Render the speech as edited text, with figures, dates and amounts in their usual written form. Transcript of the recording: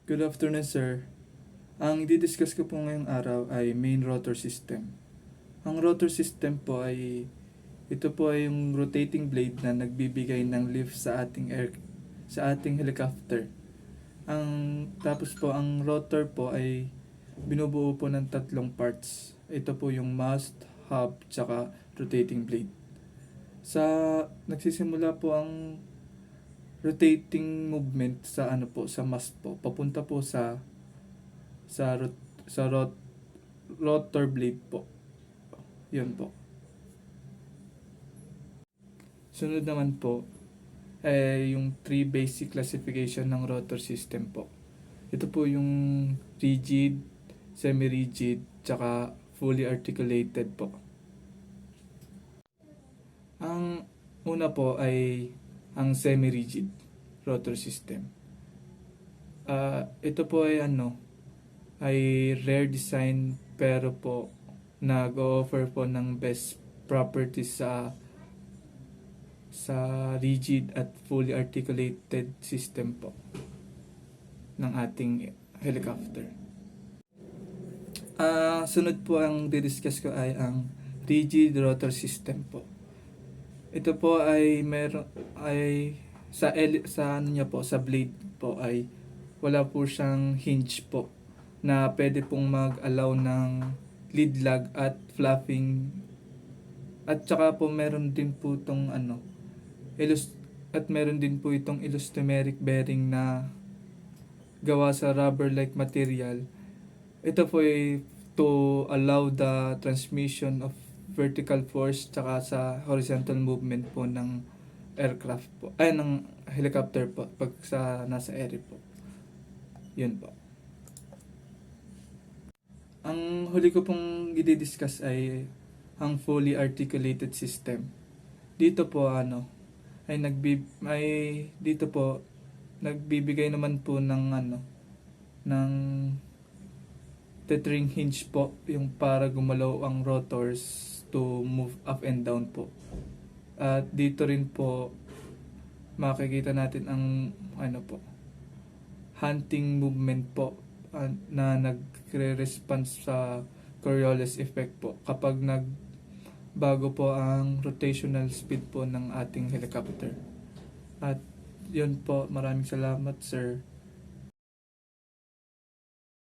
Good afternoon, sir. Ang didiscuss ko po ngayong araw ay main rotor system. Ang rotor system po ay ito po ay yung rotating blade na nagbibigay ng lift sa ating helicopter. Tapos po ang rotor po ay binubuo po ng tatlong parts. Ito po yung mast, hub, tsaka rotating blade. Nagsisimula po ang rotating movement sa mast po, papunta po sa rot, sa rot, rotor blade po. Yun po. Sunod naman po yung three basic classification ng rotor system po. Ito po yung rigid, semi-rigid, tsaka fully articulated po. Ang una po ay ang semi-rigid rotor system. Ito po ay rare design pero po nag-offer po ng best properties sa rigid at fully articulated system po ng ating helicopter. Sunod po ang didiscuss ko ay ang rigid rotor system po. Ito po ay sa blade po ay wala po siyang hinge po na pwede pong mag-allow ng lead lag at flapping, at saka po meron din po itong meron din po itong elastomeric bearing na gawa sa rubber-like material. Ito po ay to allow the transmission of vertical force tsaka sa horizontal movement po ng aircraft po, ng helicopter po pag nasa air po. Yun po. Ang huli ko pong i-discuss ay ang fully articulated system. Dito po dito po nagbibigay naman po ng tethering hinge po, yung para gumalaw ang rotors to move up and down po. At dito rin po makikita natin ang hunting movement po na nagre-response sa Coriolis effect po kapag nagbago po ang rotational speed po ng ating helicopter. At yun po, maraming salamat, sir.